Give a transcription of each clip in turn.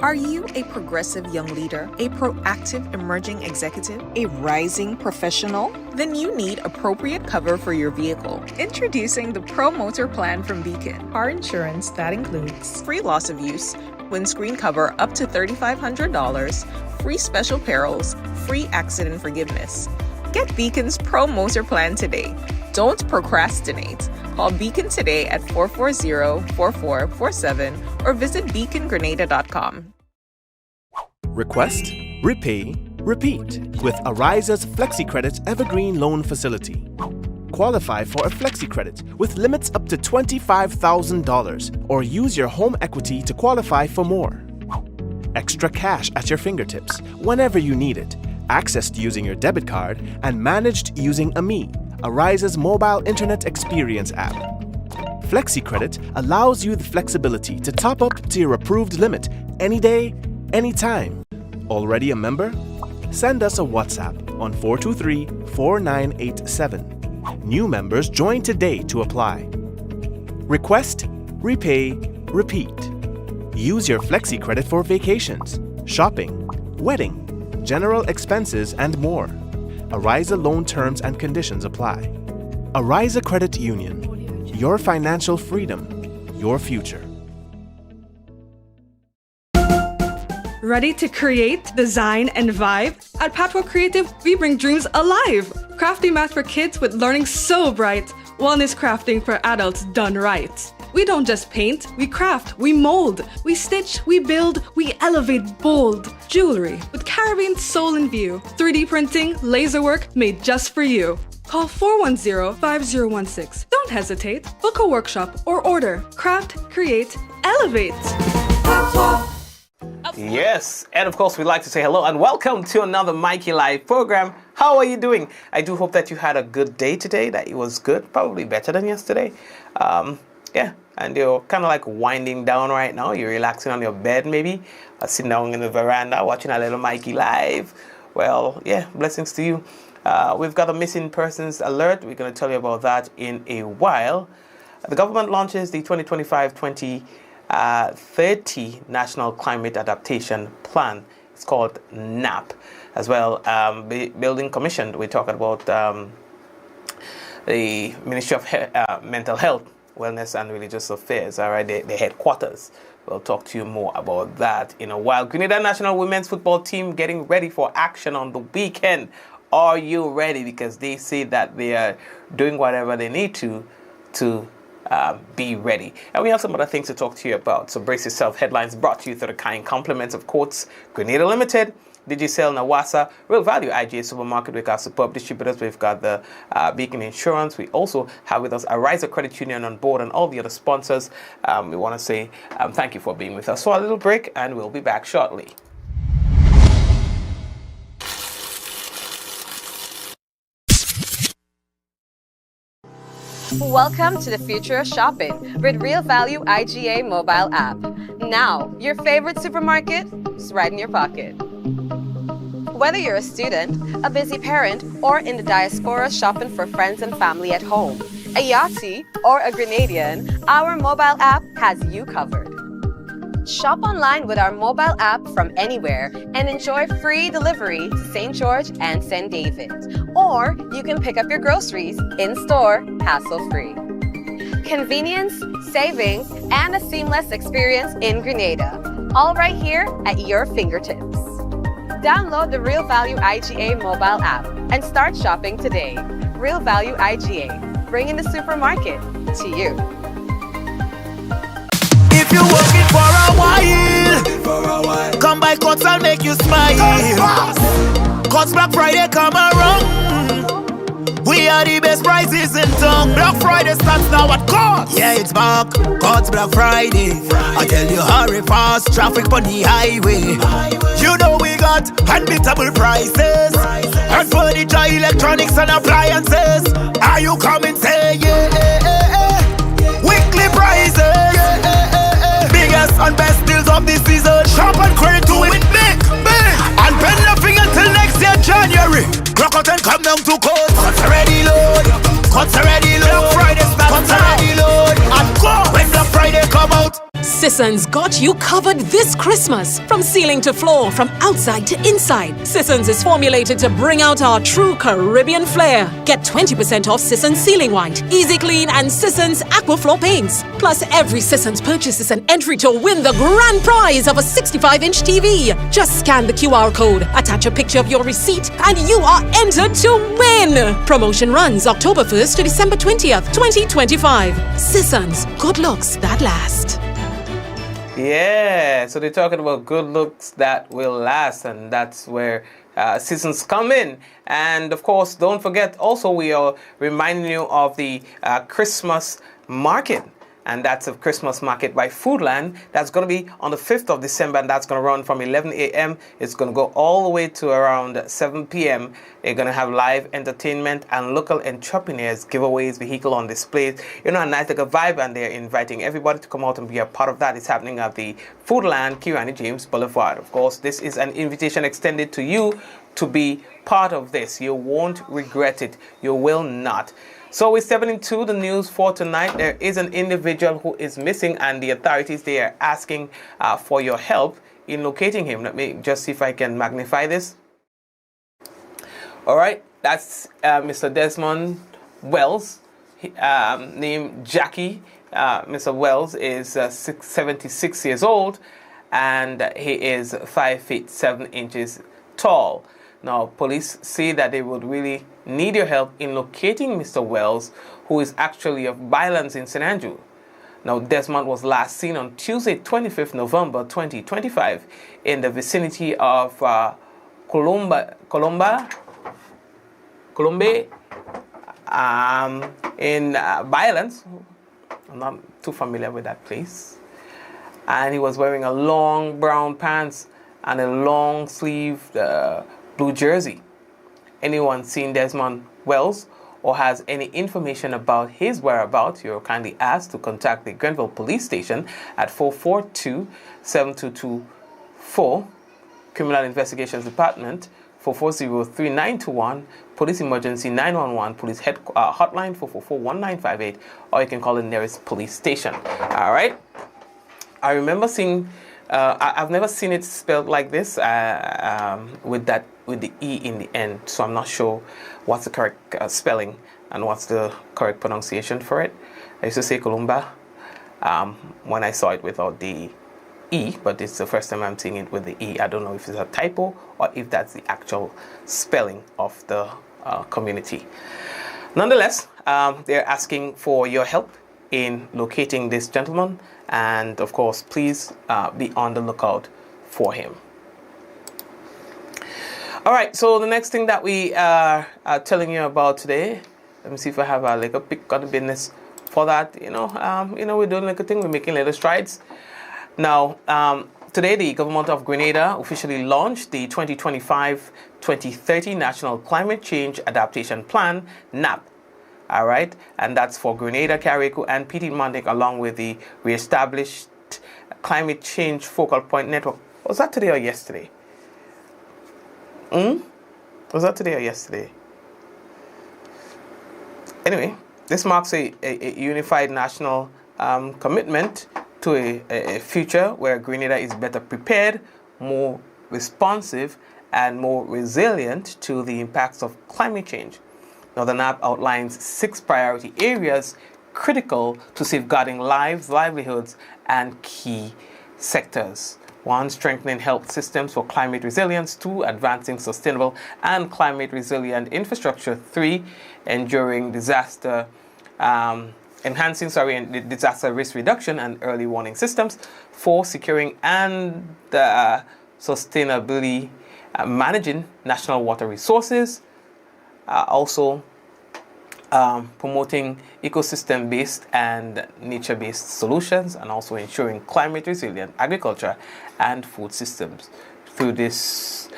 Are you a progressive young leader, a proactive emerging executive, a rising professional? Then you need appropriate cover for your vehicle. Introducing the Pro Motor Plan from Beacon. Car insurance that includes free loss of use, windscreen cover up to $3,500, free special perils, free accident forgiveness. Get Beacon's Pro Motor Plan today. Don't procrastinate. Call Beacon today at 440-4447 or visit beacongrenada.com. Request, repay, repeat with Ariza's FlexiCredit Evergreen Loan Facility. Qualify for a FlexiCredit with limits up to $25,000 or use your home equity to qualify for more. Extra cash at your fingertips whenever you need it, accessed using your debit card and managed using AMI, Ariza's mobile internet experience app. FlexiCredit allows you the flexibility to top up to your approved limit any day, anytime. Already a member? Send us a WhatsApp on 423-4987. New members join today to apply. Request, repay, repeat. Use your FlexiCredit for vacations, shopping, wedding, general expenses, and more. Ariza loan terms and conditions apply. Ariza Credit Union. Your financial freedom, your future. Ready to create, design, and vibe? At Patchwork Creative, we bring dreams alive. Crafty math for kids with learning so bright. Wellness crafting for adults done right. We don't just paint, we craft, we mold, we stitch, we build, we elevate bold. Jewelry with Caribbean soul in view. 3D printing, laser work made just for you. Call 410-5016. Don't hesitate. Book a workshop or order. Craft, create, elevate. Yes, and of course we'd like to say hello and welcome to another Mikey Live program. How are you doing? I do hope that you had a good day today, that it was good, probably better than yesterday. And you're kind of like winding down right now. You're relaxing on your bed maybe, sitting down in the veranda watching a little Mikey Live. Well, yeah, blessings to you. We've got a missing persons alert. We're going to tell you about that in a while. The government launches the 2025-2030 National Climate Adaptation Plan. It's called NAP. As well, building commission. We're talking about the Ministry of Mental Health, Wellness and Religious Affairs, all right, the headquarters. We'll talk to you more about that in a while. Grenada National Women's Football Team getting ready for action on the weekend. Are you ready? Because they say that they are doing whatever they need to be ready. And we have some other things to talk to you about. So brace yourself. Headlines brought to you through the kind compliments of Courts Grenada Limited, Digicel Nawasa, Real Value IGA Supermarket. We've got superb distributors. We've got the Beacon Insurance. We also have with us Ariza Credit Union on board and all the other sponsors. We want to say thank you for being with us for a little break, and we'll be back shortly. Welcome to the future of shopping with Real Value IGA mobile app. Now, your favorite supermarket is right in your pocket. Whether you're a student, a busy parent, or in the diaspora shopping for friends and family at home, a Yachty, or a Grenadian, our mobile app has you covered. Shop online with our mobile app from anywhere and enjoy free delivery to St. George and St. David. Or you can pick up your groceries in-store, hassle-free. Convenience, savings, and a seamless experience in Grenada. All right here at your fingertips. Download the Real Value IGA mobile app and start shopping today. Real Value IGA, bringing the supermarket to you. If you're working for a while, come by Courts, I'll make you smile. Courts Black Friday come around. We are the best prices in town. Black Friday starts now at Courts. Yeah, it's back. Courts Black Friday. I tell you, hurry fast. Traffic on the highway. You know we got unbeatable prices. And furniture, electronics, and appliances. Are you coming? Say yeah. Weekly prices. Biggest and best deals of this season. Shop and credit to win big. And pay nothing until next year, January. Rock out and come down to Courts. Courts already load. Courts already load. Black Friday start. Courts already load. And go when Black Friday come out. Sisson's got you covered this Christmas. From ceiling to floor, from outside to inside, Sisson's is formulated to bring out our true Caribbean flair. Get 20% off Sisson's Ceiling White, Easy Clean and Sisson's Aquaflow paints. Plus, every Sisson's purchase is an entry to win the grand prize of a 65-inch TV. Just scan the QR code, attach a picture of your receipt, and you are entered to win. Promotion runs October 1st to December 20th, 2025. Sisson's, good looks that last. Yeah, so they're talking about good looks that will last, and that's where Sisson's come in. And of course, don't forget, also we are reminding you of the Christmas market. And that's a Christmas market by Foodland. That's going to be on the 5th of December, and that's going to run from 11 a.m. It's going to go all the way to around 7 p.m. They're going to have live entertainment and local entrepreneurs, giveaways, vehicle on displays. You know, a nice like a vibe, and they're inviting everybody to come out and be a part of that. It's happening at the Foodland, Kirani James Boulevard. Of course, this is an invitation extended to you to be part of this. You won't regret it. You will not. So we're stepping into the news for tonight. There is an individual who is missing, and the authorities, they are asking for your help in locating him. Let me just see if I can magnify this. All right, that's Mr. Desmond Wells, named Jackie. Mr. Wells is 76 years old, and he is 5 feet 7 inches tall. Now, police say that they would really need your help in locating Mr. Wells, who is actually of violence in St. Andrew. Now, Desmond was last seen on Tuesday, 25th November 2025 in the vicinity of Colombe, in Violence. I'm not too familiar with that place. And he was wearing a long brown pants and a long sleeved blue jersey. Anyone seen Desmond Wells or has any information about his whereabouts, you're kindly asked to contact the Grenville Police Station at 442-7224, Criminal Investigations Department, 440-3921, Police Emergency 911, Police Hotline 444-1958, or you can call the nearest police station. All right. I remember seeing, I've never seen it spelled like this, with the E in the end, so I'm not sure what's the correct spelling and what's the correct pronunciation for it. I used to say Columba when I saw it without the E, but it's the first time I'm seeing it with the E. I don't know if it's a typo or if that's the actual spelling of the community. Nonetheless, they're asking for your help in locating this gentleman, and of course, please be on the lookout for him. All right, so the next thing that we are telling you about today, let me see if I have a little pick on the business for that. We're doing like a thing, we're making little strides. Now, today the government of Grenada officially launched the 2025-2030 National Climate Change Adaptation Plan, NAP. All right, and that's for Grenada, Carriacou, and Petit Matic, along with the reestablished Climate Change Focal Point Network. Was that today or yesterday? Was that today or yesterday? Anyway, this marks a unified national commitment to a future where Grenada is better prepared, more responsive, and more resilient to the impacts of climate change. Now, the NAP outlines 6 priority areas critical to safeguarding lives, livelihoods, and key sectors. 1, strengthening health systems for climate resilience. 2, advancing sustainable and climate resilient infrastructure. 3, enduring disaster, enhancing disaster risk reduction and early warning systems. 4, securing and sustainably managing national water resources. Also promoting ecosystem-based and nature-based solutions, and also ensuring climate-resilient agriculture and food systems. Through this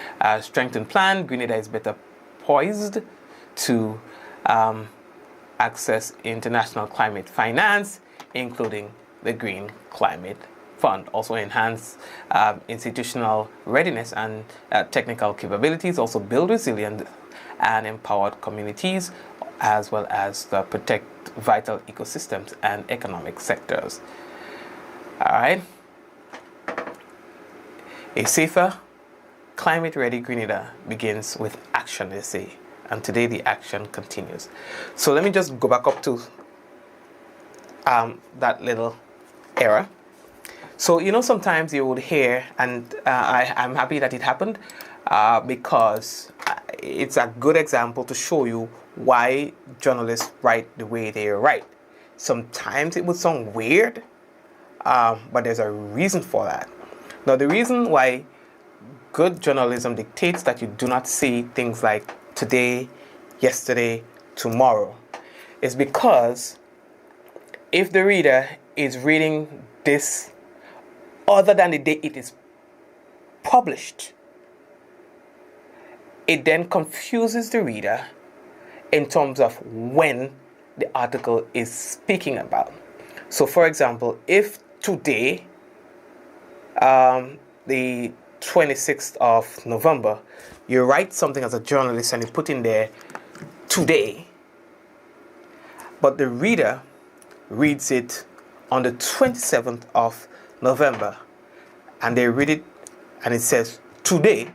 strengthened plan, Grenada is better poised to access international climate finance, including the Green Climate Fund. Also enhance institutional readiness and technical capabilities, also build resilient and empowered communities, as well as protect vital ecosystems and economic sectors. All right, A safer, climate-ready Grenada begins with action, they say. And today the action continues. So let me just go back up to that little era. So, sometimes you would hear, and I'm happy that it happened, because it's a good example to show you why journalists write the way they write. Sometimes it would sound weird, but there's a reason for that. Now, the reason why good journalism dictates that you do not say things like today, yesterday, tomorrow is because if the reader is reading this other than the day it is published, it then confuses the reader in terms of when the article is speaking about. So, for example, if today, the 26th of November, you write something as a journalist and you put in there today, but the reader reads it on the 27th of November, and they read it and it says today,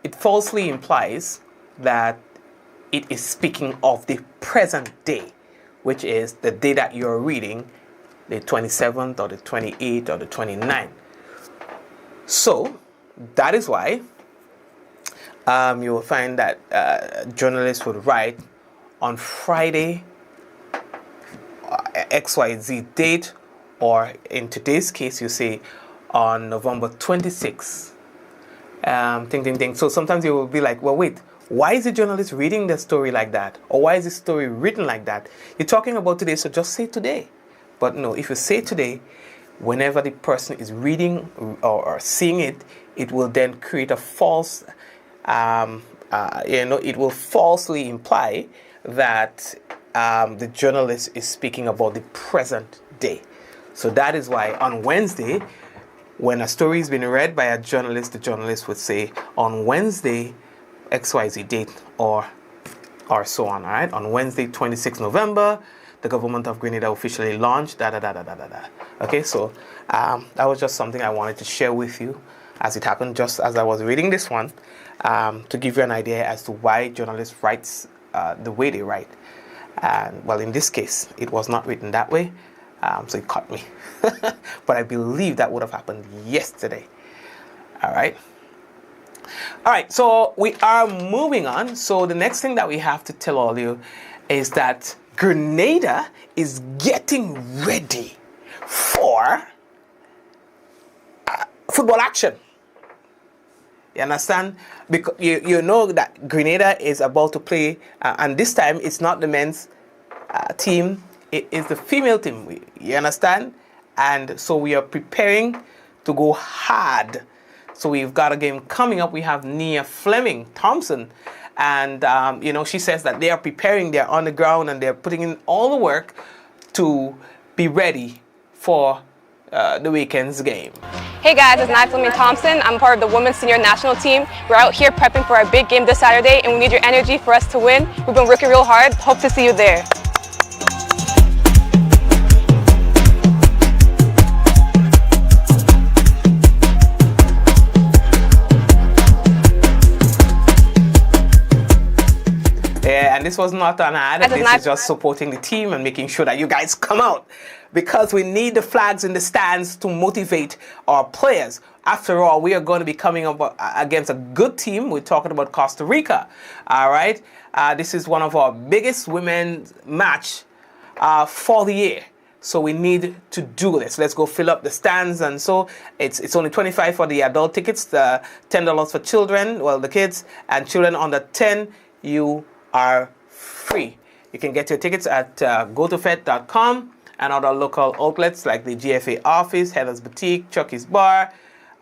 it falsely implies that it is speaking of the present day, which is the day that you're reading, the 27th or the 28th or the 29th. So that is why you will find that journalists would write on Friday XYZ date, or in today's case you say on November 26th. So sometimes you will be like, well, wait, why is the journalist reading the story like that? Or why is the story written like that? You're talking about today, so just say today. But no, if you say today, whenever the person is reading or seeing it, it will then create a false, it will falsely imply that the journalist is speaking about the present day. So that is why on Wednesday, when a story is being read by a journalist, the journalist would say on Wednesday, XYZ date, or so on, all right? On Wednesday, 26 November, the government of Grenada officially launched, Okay, so that was just something I wanted to share with you as it happened, just as I was reading this one, to give you an idea as to why journalists write the way they write. And, well, in this case, it was not written that way, so it caught me. But I believe that would have happened yesterday. All right, so we are moving on. So the next thing that we have to tell all you is that Grenada is getting ready for football action. You understand? Because you know that Grenada is about to play, and this time it's not the men's team, it is the female team. You understand? And so we are preparing to go hard. So we've got a game coming up. We have Nia Fleming Thompson, and she says that they are preparing. They're on the ground and they're putting in all the work to be ready for the weekend's game. Hey guys, it's Nia Fleming Thompson. I'm part of the women's senior national team. We're out here prepping for our big game this Saturday, and we need your energy for us to win. We've been working real hard. Hope to see you there. Yeah, and this was not an ad. This is just supporting the team and making sure that you guys come out, because we need the flags in the stands to motivate our players. After all, we are going to be coming up against a good team. We're talking about Costa Rica. All right, this is one of our biggest women's match for the year. So we need to do this. Let's go fill up the stands. And so it's only $25 for the adult tickets, $10 for children, well, the kids, and children under 10, you are free. You can get your tickets at gotofed.com and other local outlets like the GFA office, Heather's Boutique, Chucky's Bar,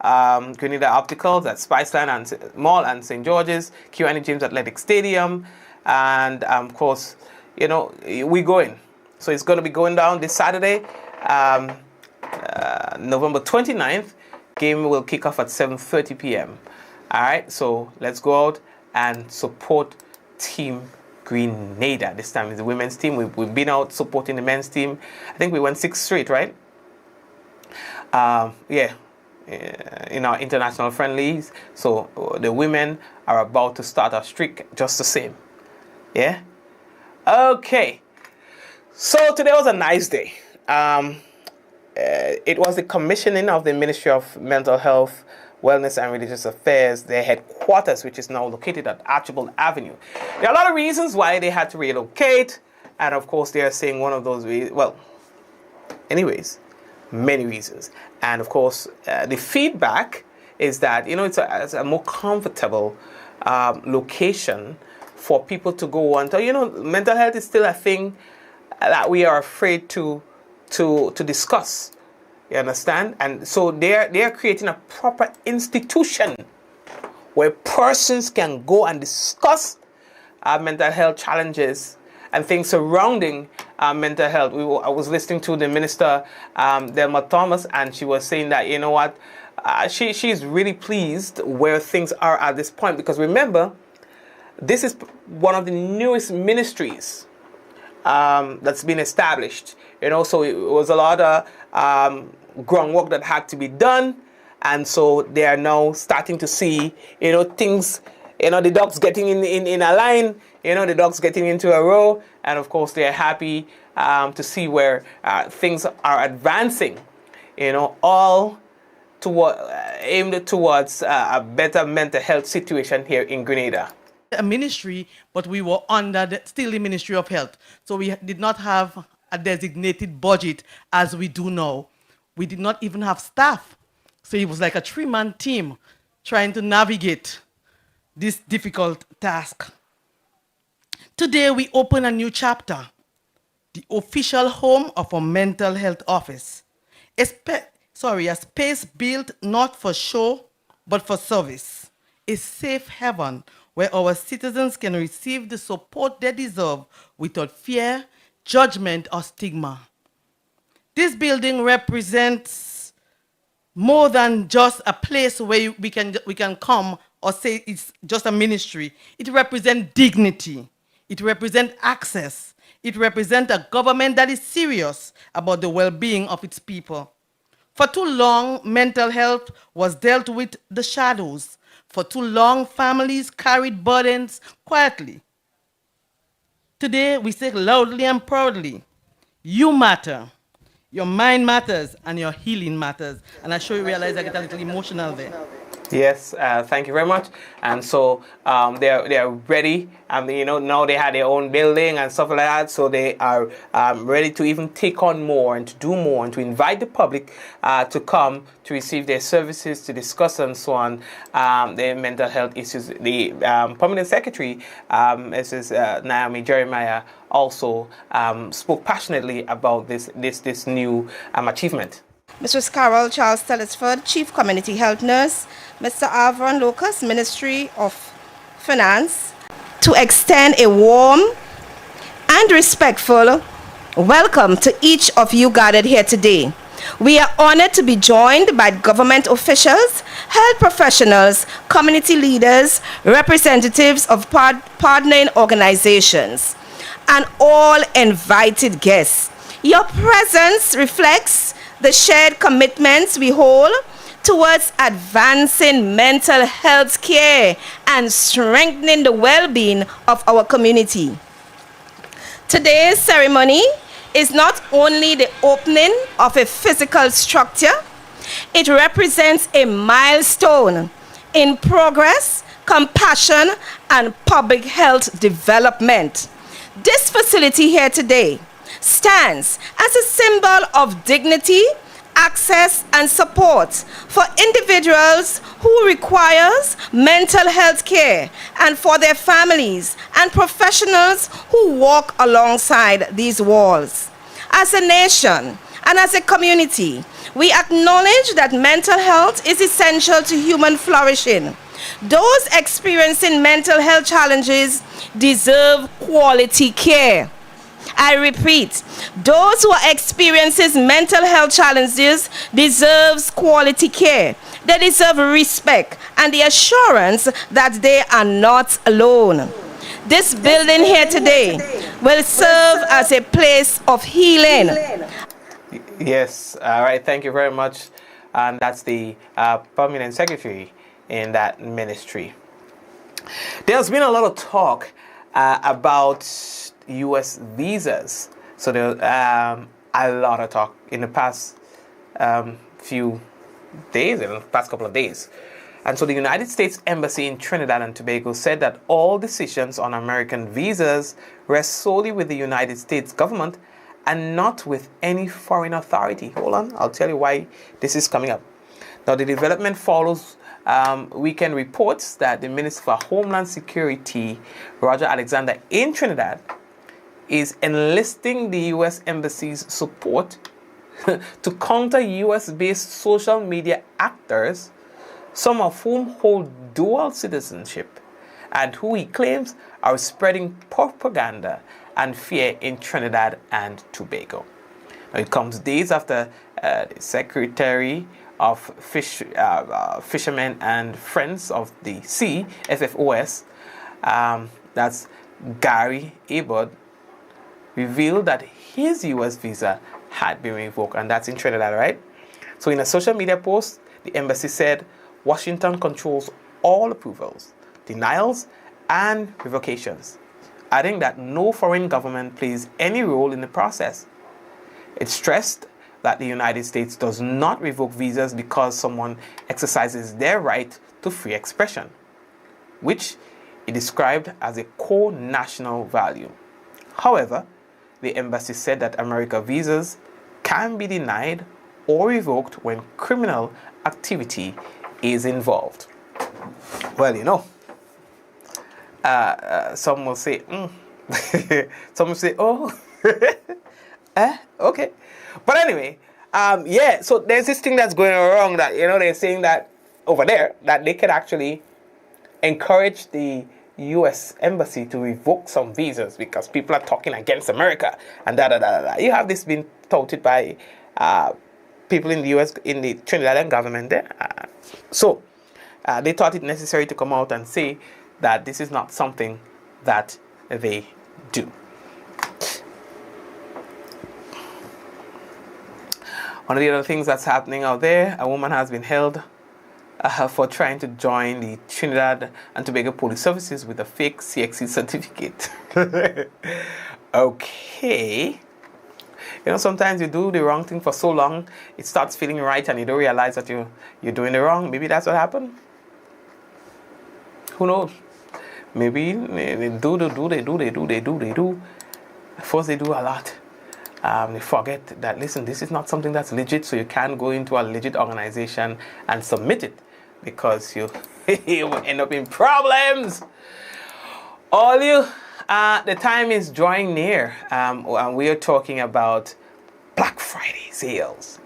Grenada Opticals at Spiceland and Mall and St. George's, QNE James Athletic Stadium, and of course, we're going. So it's going to be going down this Saturday, November 29th. Game will kick off at 7:30 p.m. All right, so let's go out and support Team Grenada. This time is the women's team. We've been out supporting the men's team. I think we went 6 straight, right? Yeah, in our international friendlies. So the women are about to start a streak just the same. Yeah? Okay. So today was a nice day. It was the commissioning of the Ministry of Mental Health, Wellness and Religious Affairs, their headquarters, which is now located at Archibald Avenue. There are a lot of reasons why they had to relocate. And of course, they are saying one of those reasons, well, anyways, many reasons. And of course, the feedback is that, it's a more comfortable location for people to go on. Mental health is still a thing that we are afraid to discuss. You understand? And so they're creating a proper institution where persons can go and discuss mental health challenges and things surrounding mental health. I was listening to the minister, Delma Thomas, and she was saying that, she's really pleased where things are at this point. Because remember, this is one of the newest ministries that's been established. So it was a lot of groundwork that had to be done. And so they are now starting to see, things, the dogs getting in a line, the dogs getting into a row. And of course, they are happy to see where things are advancing, all aimed towards a better mental health situation here in Grenada. A ministry, but we were under still the Ministry of Health. So we did not have a designated budget as we do now. We did not even have staff. So it was like a 3-man team trying to navigate this difficult task. Today we open a new chapter, the official home of a mental health office. A space built not for show, but for service. A safe haven where our citizens can receive the support they deserve without fear, judgment, or stigma. This building represents more than just a place where we can come or say it's just a ministry. It represents dignity. It represents access. It represents a government that is serious about the well-being of its people. For too long, mental health was dealt with the shadows. For too long, families carried burdens quietly. Today, we say loudly and proudly, you matter, your mind matters, and your healing matters. And I sure you realize I get a little emotional there. Yes, thank you very much. And so they're ready. Now they have their own building and stuff like that. So they are ready to even take on more and to do more and to invite the public to come to receive their services, to discuss and so on their mental health issues. The Permanent Secretary, Mrs. Naomi Jeremiah, also spoke passionately about this new achievement. Mrs. Carol Charles Telesford, Chief Community Health Nurse, Mr. Avron Locus, Ministry of Finance, to extend a warm and respectful welcome to each of you gathered here today. We are honored to be joined by government officials, health professionals, community leaders, representatives of partnering organizations, and all invited guests. Your presence reflects the shared commitments we hold towards advancing mental health care and strengthening the well-being of our community. Today's ceremony is not only the opening of a physical structure, it represents a milestone in progress, compassion, and public health development. This facility here today stands as a symbol of dignity, access, and support for individuals who requires mental health care and for their families and professionals who walk alongside these walls. As a nation and as a community, we acknowledge that mental health is essential to human flourishing. Those experiencing mental health challenges deserve quality care. I repeat, those who are experiencing mental health challenges deserve quality care. They deserve respect and the assurance that they are not alone. This building here today will serve as a place of healing. Yes, all right, thank you very much, and that's the permanent secretary in that ministry. There's been a lot of talk about U.S. visas. So there's a lot of talk in the past few days, in the past couple of days. And so the United States Embassy in Trinidad and Tobago said that all decisions on American visas rest solely with the United States government and not with any foreign authority. Hold on, I'll tell you why this is coming up. Now, the development follows weekend reports that the Minister for Homeland Security, Roger Alexander, in Trinidad, is enlisting the U.S. Embassy's support to counter U.S.-based social media actors, some of whom hold dual citizenship, and who he claims are spreading propaganda and fear in Trinidad and Tobago. Now, it comes days after the Secretary of Fishermen and Friends of the Sea, FFOS, that's Gary Abod, revealed that his U.S. visa had been revoked, and that's in Trinidad, right? So in a social media post, the embassy said Washington controls all approvals, denials, and revocations, adding that no foreign government plays any role in the process. It stressed that the United States does not revoke visas because someone exercises their right to free expression, which it described as a core national value. However, the embassy said that American visas can be denied or revoked when criminal activity is involved. Well, you know, some will say, some will say, oh, okay. But anyway, yeah, so there's this thing that's going wrong that, you know, they're saying that over there, that they could actually encourage the U.S. Embassy to revoke some visas because people are talking against America and da-da-da-da-da. You have this been touted by people in the U.S., in the Trinidadian government there. So they thought it necessary to come out and say that this is not something that they do. One of the other things that's happening out there, a woman has been held for trying to join the Trinidad and Tobago Police Services with a fake CXC certificate. Okay. You know, sometimes you do the wrong thing for so long, it starts feeling right and you don't realize that you're doing it wrong. Maybe that's what happened. Who knows? Maybe they do. First they do a lot. They forget that, listen, this is not something that's legit, so you can't go into a legit organization and submit it because you will end up in problems. All you, the time is drawing near, and we are talking about Black Friday sales.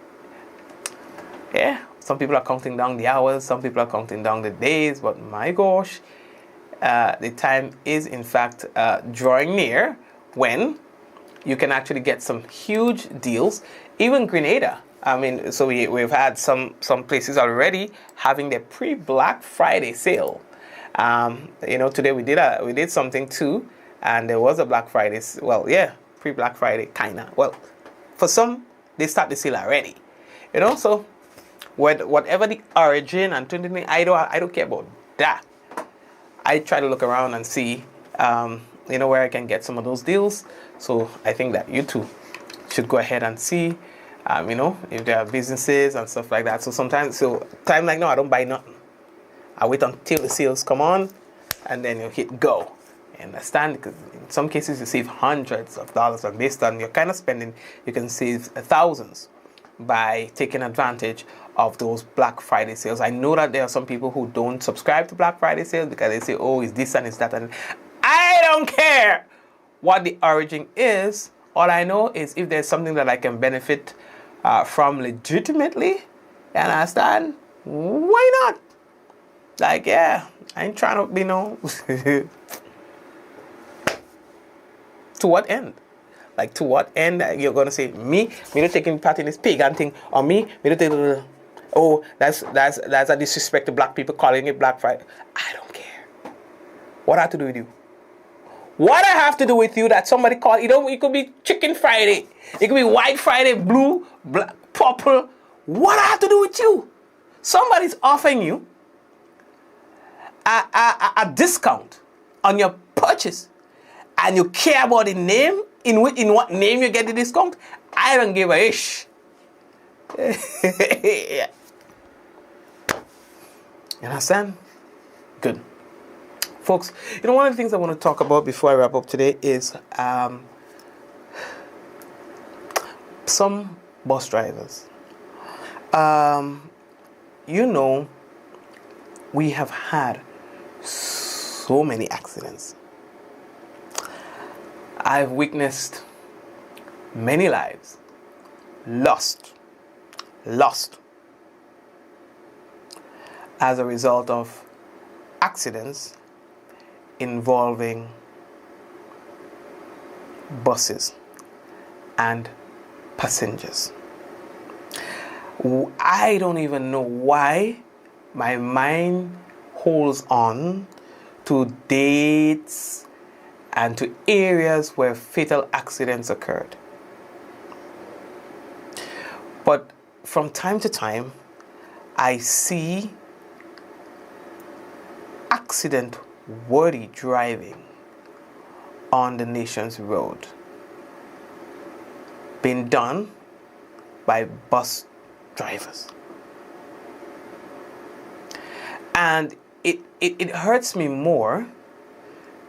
Yeah, some people are counting down the hours, some people are counting down the days, but my gosh, the time is in fact drawing near when you can actually get some huge deals. Even Grenada, I mean, so we've had some places already having their pre-Black Friday sale. You know, today we did something too, and there was a Black Friday. Well, yeah, pre-Black Friday kinda. Well, for some they start the sale already. You know, so whatever the origin and I don't care about that. I try to look around and see, you know, where I can get some of those deals. So I think that you too should go ahead and see, you know, if there are businesses and stuff like that. So sometimes, time like now, I don't buy nothing. I wait until the sales come on, and then you hit go. You understand? Because in some cases you save hundreds of dollars, and based on your kind of spending, you can save thousands by taking advantage of those Black Friday sales. I know that there are some people who don't subscribe to Black Friday sales because they say, oh, it's this and it's that, and I don't care what the origin is. All I know is if there's something that I can benefit from legitimately, you understand? Why not? Like, yeah, I ain't trying to, you know, to what end? Like, to what end you're going to say, me not taking part in this pagan thing, or me not taking, oh, that's a disrespect to black people calling it Black Friday. I don't care. What I have to do with you? What I have to do with you that somebody called, you know, it could be Chicken Friday, it could be White Friday, blue, black, purple, What I have to do with you? Somebody's offering you a discount on your purchase, and you care about the name, in what name you get the discount. I don't give a ish. Yeah. You understand? Good. Folks, one of the things I want to talk about before I wrap up today is some bus drivers. We have had so many accidents. I've witnessed many lives lost as a result of accidents involving buses and passengers. I don't even know why my mind holds on to dates and to areas where fatal accidents occurred. But from time to time, I see accident-worthy driving on the nation's road being done by bus drivers. And it hurts me more.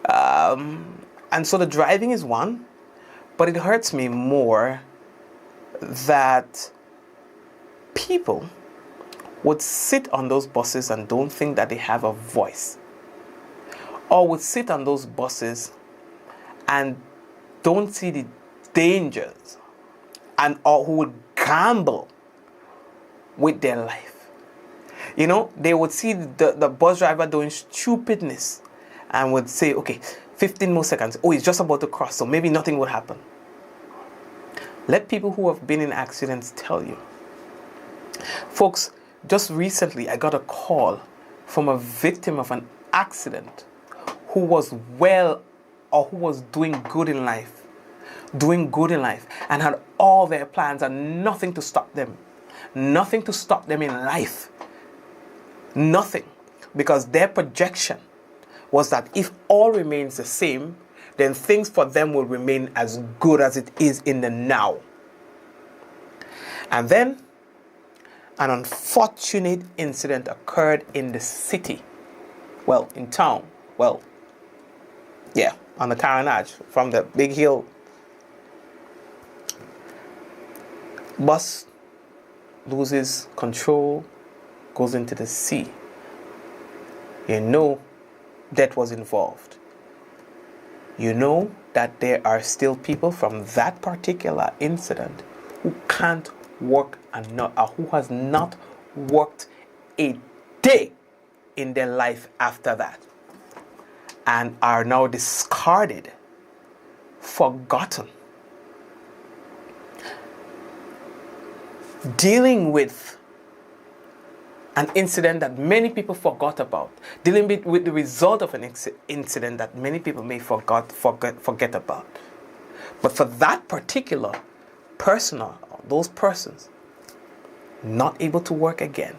And so the driving is one, but it hurts me more that people would sit on those buses and don't think that they have a voice, or would sit on those buses and don't see the dangers, or who would gamble with their life. They would see the bus driver doing stupidness and would say, okay, 15 more seconds. Oh, he's just about to cross, so maybe nothing will happen. Let people who have been in accidents tell you. Folks, just recently I got a call from a victim of an accident who was doing good in life, and had all their plans and nothing to stop them in life. Nothing. Because their projection was that if all remains the same, then things for them will remain as good as it is in the now. And then an unfortunate incident occurred in the city. Well, in town. Well, yeah, on the Carenage from the big hill. Bus loses control, goes into the sea. Death was involved. That there are still people from that particular incident who can't work who has not worked a day in their life after that, and are now discarded, forgotten. Dealing with an incident that many people forgot about, dealing with the result of an incident that many people may forget about. But for that particular person, or those persons, not able to work again,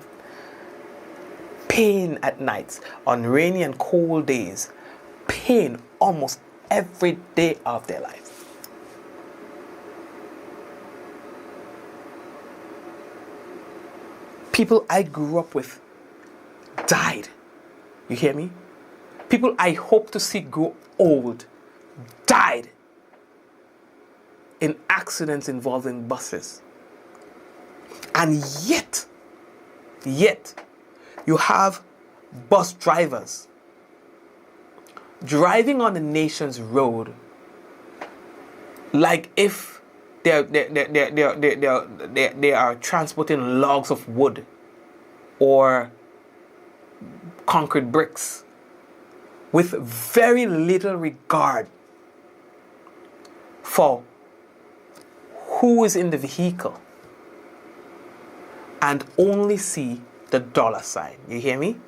pain at nights, on rainy and cold days, pain almost every day of their lives. People I grew up with died. You hear me? People I hope to see grow old died in accidents involving buses. And yet, you have bus drivers driving on the nation's road like if they are transporting logs of wood or concrete bricks, with very little regard for who is in the vehicle, and only see the dollar sign. You hear me?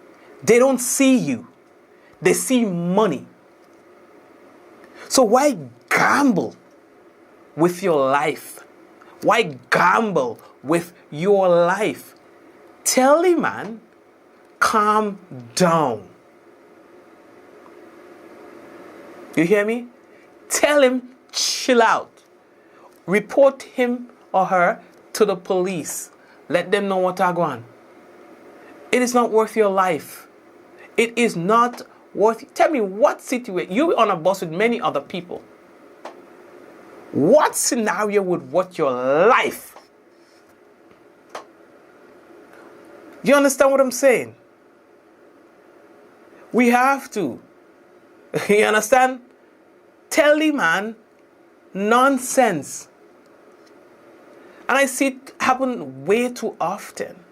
They don't see you. They see money. So why gamble with your life Why gamble with your life? Tell the man, calm down. You hear me? Tell him, chill out. Report him or her to the police. Let them know what's going on. It is not worth your life. It is not worth. Tell me what situation. You're on a bus with many other people. What scenario would worth your life? You understand what I'm saying? We have to. You understand? Tell the man nonsense. And I see it happen way too often.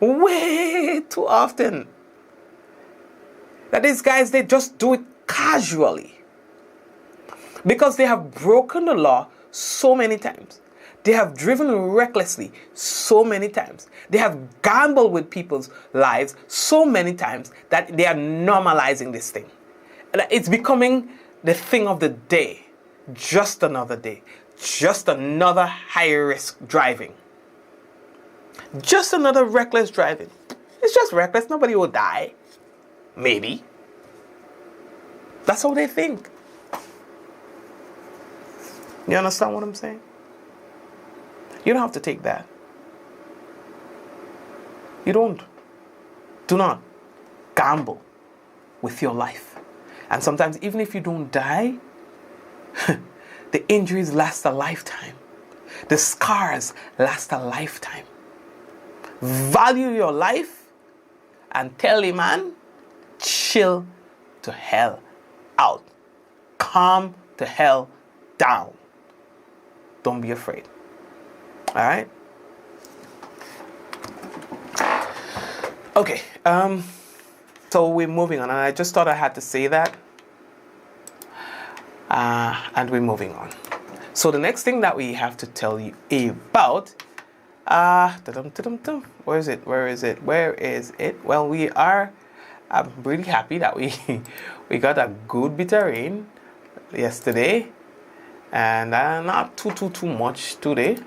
Way too often. That these guys, they just do it casually. Because they have broken the law so many times. They have driven recklessly so many times. They have gambled with people's lives so many times that they are normalizing this thing. And it's becoming the thing of the day. Just another day. Just another high-risk driving. Just another reckless driving. It's just reckless. Nobody will die. Maybe. That's how they think. You understand what I'm saying? You don't have to take that. You don't. Do not gamble with your life. And sometimes even if you don't die, the injuries last a lifetime. The scars last a lifetime. Value your life and tell a man, chill to hell out. Calm the hell down. Don't be afraid. All right? Okay. So we're moving on. And I just thought I had to say that. And we're moving on. So the next thing that we have to tell you about, where is it? Well, I'm really happy that we got a good bit of rain yesterday, and not too much today.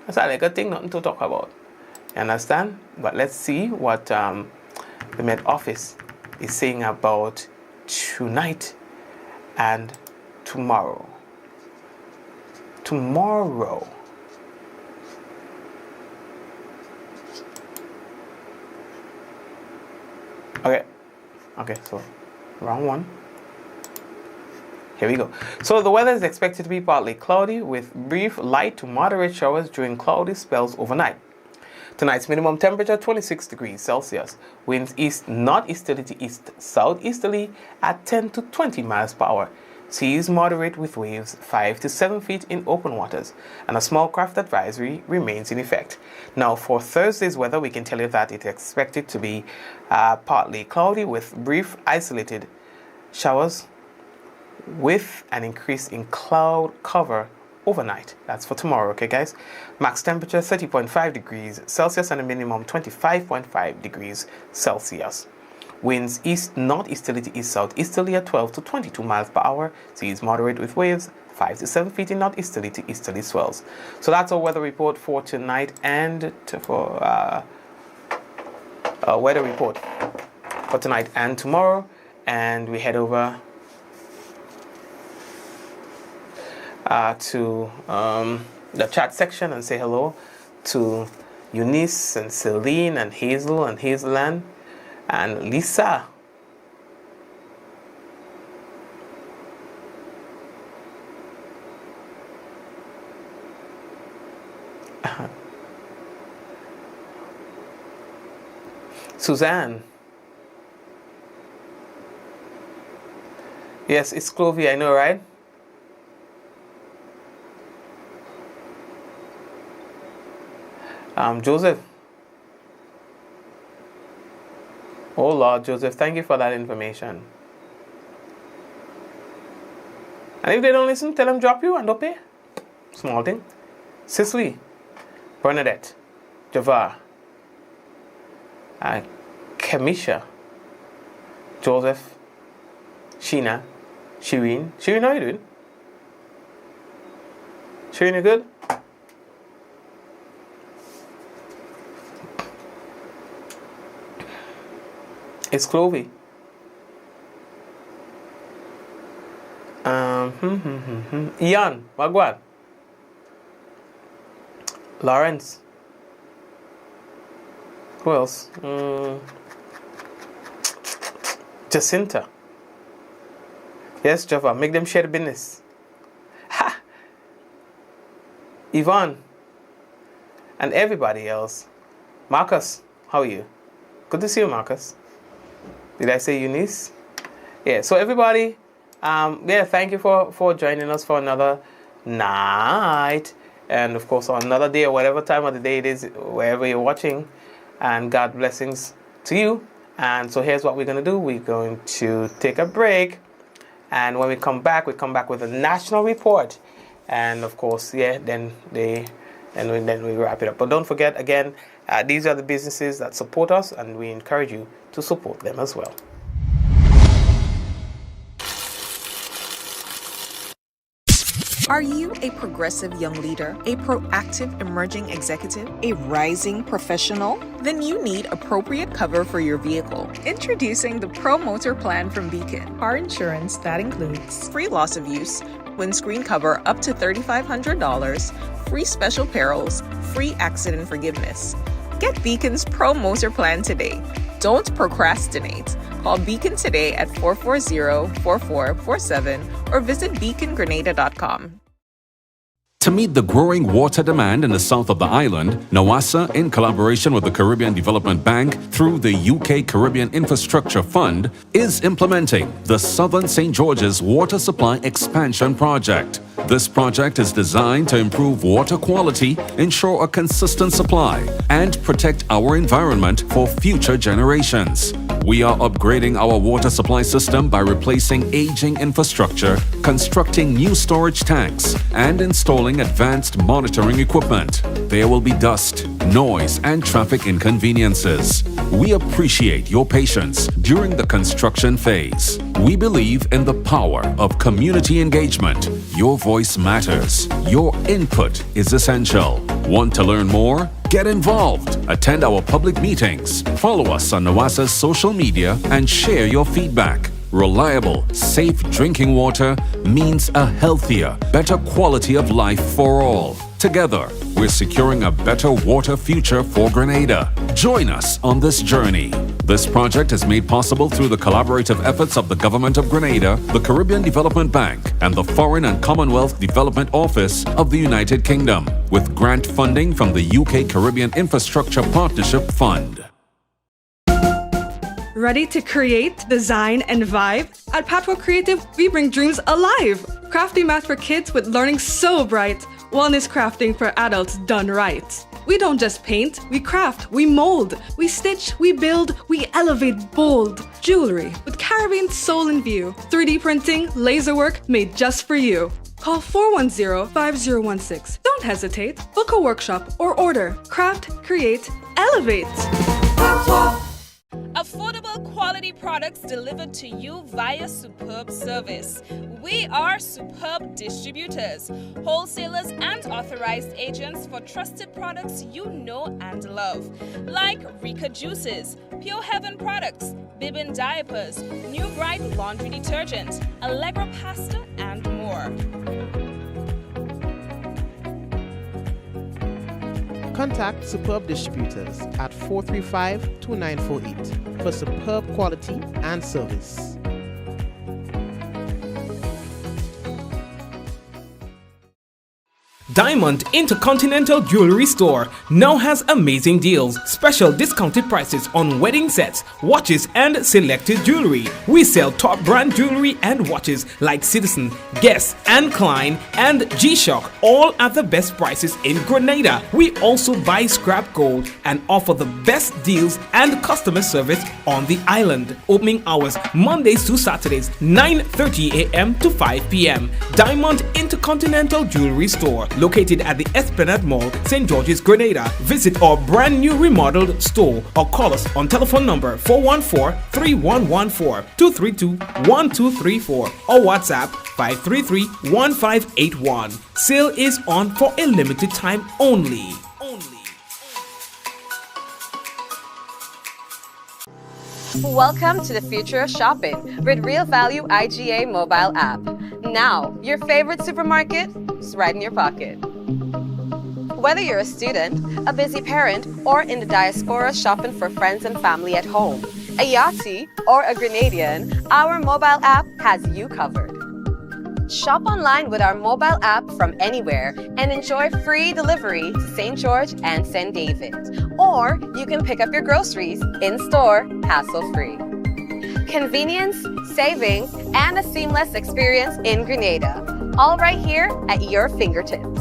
That's a good thing, nothing to talk about. You understand? But let's see what the Met Office is saying about tonight and tomorrow. Okay, so wrong one. Here we go. So the weather is expected to be partly cloudy with brief light to moderate showers during cloudy spells overnight. Tonight's minimum temperature 26 degrees Celsius. Winds east-northeasterly to east-southeasterly at 10 to 20 miles per hour. Seas moderate with waves 5 to 7 feet in open waters, and a small craft advisory remains in effect. Now, for Thursday's weather, we can tell you that it's expected to be partly cloudy with brief isolated showers with an increase in cloud cover overnight. That's for tomorrow, okay, guys? Max temperature 30.5 degrees Celsius and a minimum 25.5 degrees Celsius. Winds east-northeasterly to east-southeasterly at 12 to 22 miles per hour. Seas moderate with waves 5 to 7 feet in northeasterly to easterly swells. So that's our weather report for tonight and for weather report for tonight and tomorrow. And we head over to the chat section and say hello to Eunice and Celine and Hazel and Hazeland and Lisa. Suzanne. Yes, it's Clovey, I know, right? Joseph. Oh Lord, Joseph, thank you for that information. And if they don't listen, tell them drop you and don't pay. Small thing. Cicely, Bernadette, Javar, Kamisha, Joseph, Sheena, Shireen. Shireen, how you doing? Shireen, you good? It's Clovey. Ian, Wagwan. Lawrence. Who else? Jacinta. Yes, Java. Make them share the business. Ha! Yvonne. And everybody else. Marcus, how are you? Good to see you, Marcus. Did I say Eunice? Yeah, so everybody, thank you for joining us for another night. And of course, on another day or whatever time of the day it is, wherever you're watching. And God blessings to you. And so here's what we're going to do. We're going to take a break. And when we come back with a national report. And of course, then we wrap it up. But don't forget, again, these are the businesses that support us, and we encourage you to support them as well. Are you a progressive young leader, a proactive emerging executive, a rising professional? Then you need appropriate cover for your vehicle. Introducing the Pro Motor Plan from Beacon. Car insurance that includes free loss of use, windscreen cover up to $3,500, free special perils, free accident forgiveness. Get Beacon's Pro Motor Plan today. Don't procrastinate. Call Beacon today at 440-4447 or visit beacongrenada.com. To meet the growing water demand in the south of the island, NAWASA, in collaboration with the Caribbean Development Bank through the UK Caribbean Infrastructure Fund, is implementing the Southern St. George's Water Supply Expansion Project. This project is designed to improve water quality, ensure a consistent supply, and protect our environment for future generations. We are upgrading our water supply system by replacing aging infrastructure, constructing new storage tanks, and installing advanced monitoring equipment. There will be dust, noise, and traffic inconveniences. We appreciate your patience during the construction phase. We believe in the power of community engagement. Your voice matters. Your input is essential. Want to learn more? Get involved. Attend our public meetings. Follow us on NAWASA's social media and share your feedback. Reliable, safe drinking water means a healthier, better quality of life for all. Together, we're securing a better water future for Grenada. Join us on this journey. This project is made possible through the collaborative efforts of the Government of Grenada, the Caribbean Development Bank, and the Foreign and Commonwealth Development Office of the United Kingdom, with grant funding from the UK Caribbean Infrastructure Partnership Fund. Ready to create, design, and vibe? At Patwa Creative, we bring dreams alive. Crafty math for kids with learning so bright. Wellness crafting for adults done right. We don't just paint, we craft, we mold, we stitch, we build, we elevate bold. Jewelry with Caribbean soul in view. 3D printing, laser work made just for you. Call 410-5016. Don't hesitate. Book a workshop or order. Craft, create, elevate. Affordable quality products delivered to you via Superb Service. We are Superb Distributors, wholesalers and authorized agents for trusted products you know and love, like Rika Juices, Pure Heaven products, Bibbin diapers, New Bright laundry detergent, Allegra pasta, and more. Contact Superb Distributors at 435-2948 for superb quality and service. Diamond Intercontinental Jewelry Store now has amazing deals, special discounted prices on wedding sets, watches, and selected jewelry. We sell top brand jewelry and watches like Citizen, Guess, and Klein, and G-Shock, all at the best prices in Grenada. We also buy scrap gold and offer the best deals and customer service on the island. Opening hours Mondays to Saturdays, 9:30 a.m. to 5 p.m. Diamond Intercontinental Jewelry Store, located at the Esplanade Mall, St. George's, Grenada. Visit our brand new remodeled store or call us on telephone number 414-3114, 232-1234 or WhatsApp 533-1581. Sale is on for a limited time only. Welcome to the future of shopping with Real Value IGA mobile app. Now, your favorite supermarket is right in your pocket. Whether you're a student, a busy parent, or in the diaspora shopping for friends and family at home, a Yachty, or a Grenadian, our mobile app has you covered. Shop online with our mobile app from anywhere and enjoy free delivery to St. George and St. David. Or you can pick up your groceries in-store, hassle-free. Convenience, savings, and a seamless experience in Grenada. All right here at your fingertips.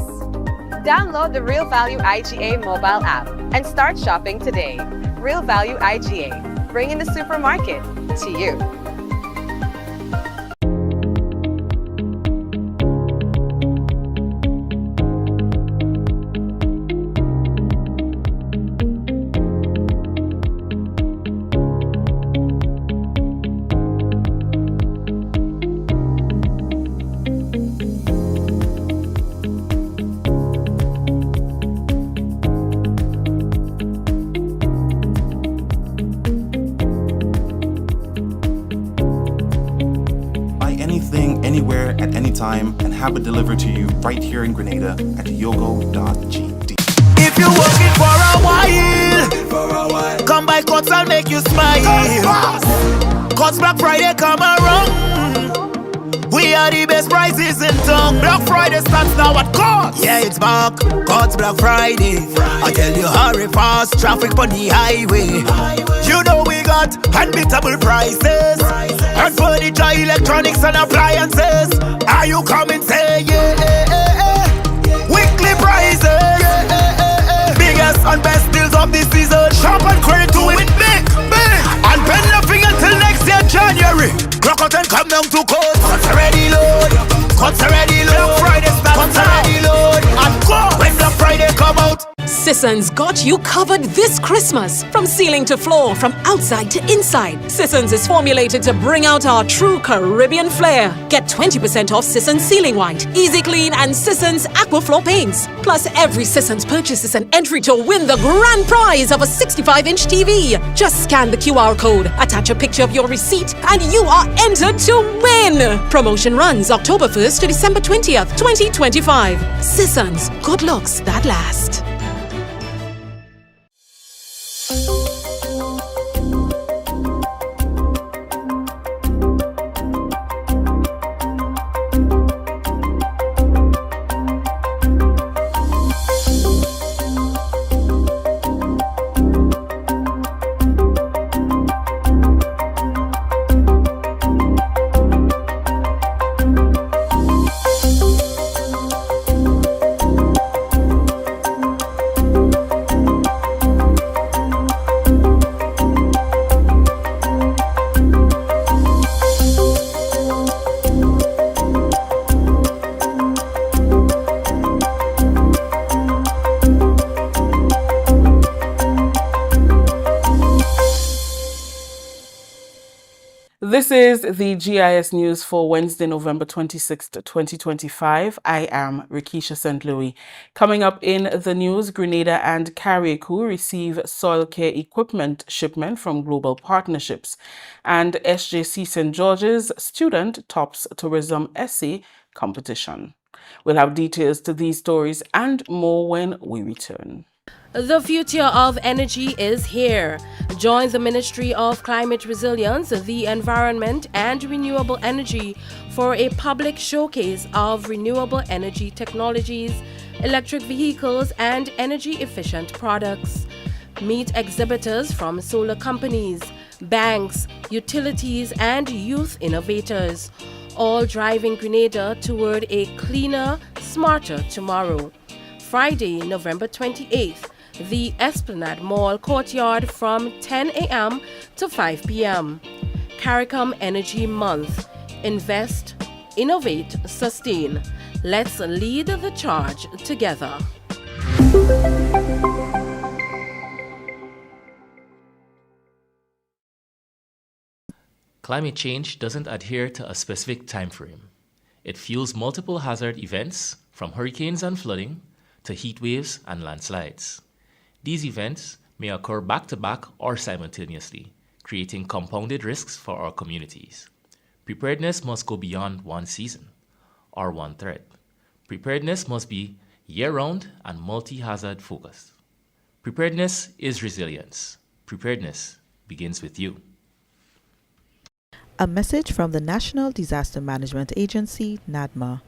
Download the Real Value IGA mobile app and start shopping today. Real Value IGA, bringing the supermarket to you. Anywhere at any time and have it delivered to you right here in Grenada at yogo.gd. If you're working for a while, come by Cots, I'll make you smile. Cots Black Friday come around. We are the best prices in town. Black Friday starts now at Cots. Yeah, it's back. Cots Black Friday. I tell you, hurry fast. Traffic on the highway. You know we got unbeatable prices. And furniture, electronics and appliances. Are you coming? Say yeah. Weekly prices. Biggest and best deals of the season. Shop and credit to win big. And pay nothing until next year, January. Clock out and come down to Coats. Cots already load. Cots already load. Black Friday start. Cots already load. And go when Black Friday come out. Sisson's got you covered this Christmas. From ceiling to floor, from outside to inside. Sisson's is formulated to bring out our true Caribbean flair. Get 20% off Sisson's Ceiling White, Easy Clean, and Sisson's Aquaflow paints. Plus, every Sisson's purchase is an entry to win the grand prize of a 65-inch TV. Just scan the QR code, attach a picture of your receipt, and you are entered to win. Promotion runs October 1st to December 20th, 2025. Sisson's, good looks that last. This is the GIS News for Wednesday, November 26th, 2025. I am Rikisha St. Louis. Coming up in the news, Grenada and Carriacou receive soil care equipment shipment from Global Partnerships. And SJC St. George's student tops tourism essay competition. We'll have details to these stories and more when we return. The future of energy is here. Join the Ministry of Climate Resilience, the Environment and Renewable Energy for a public showcase of renewable energy technologies, electric vehicles, and energy-efficient products. Meet exhibitors from solar companies, banks, utilities, and youth innovators, all driving Grenada toward a cleaner, smarter tomorrow. Friday, November 28th, the Esplanade Mall courtyard from 10 a.m. to 5 p.m. CARICOM Energy Month. Invest, innovate, sustain. Let's lead the charge together. Climate change doesn't adhere to a specific time frame. It fuels multiple hazard events, from hurricanes and flooding to heat waves and landslides. These events may occur back-to-back or simultaneously, creating compounded risks for our communities. Preparedness must go beyond one season or one threat. Preparedness must be year-round and multi-hazard focused. Preparedness is resilience. Preparedness begins with you. A message from the National Disaster Management Agency, NADMA.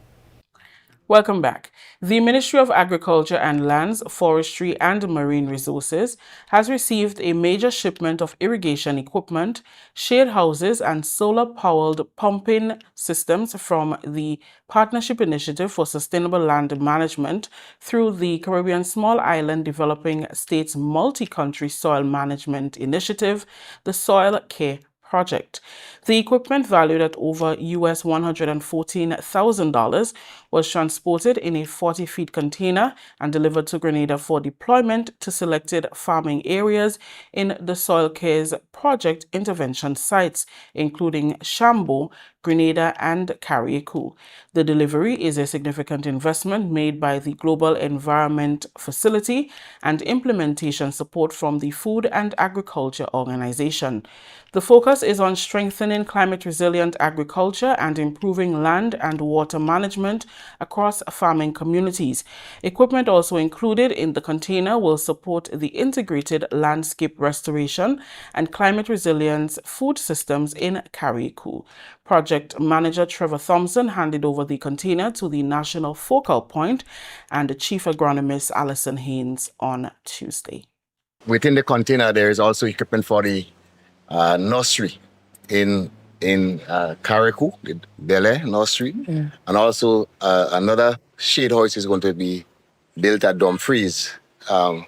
Welcome back. The Ministry of Agriculture and Lands, Forestry and Marine Resources has received a major shipment of irrigation equipment, shade houses and solar-powered pumping systems from the Partnership Initiative for Sustainable Land Management through the Caribbean Small Island Developing States Multi-Country Soil Management Initiative, the Soil Care Project. The equipment, valued at over US $114,000, was transported in a 40-feet container and delivered to Grenada for deployment to selected farming areas in the Soil Cares Project intervention sites, including Shambo, Grenada, and Carriacou. The delivery is a significant investment made by the Global Environment Facility and implementation support from the Food and Agriculture Organization. The focus is on strengthening climate-resilient agriculture and improving land and water management across farming communities. Equipment also included in the container will support the integrated landscape restoration and climate resilience food systems in Carriacou. Project Manager Trevor Thompson handed over the container to the National Focal Point and the Chief Agronomist Alison Haynes on Tuesday. Within the container, there is also equipment for the nursery in Carriacou, the Bel-Air nursery, and also another shade house is going to be built at Dumfries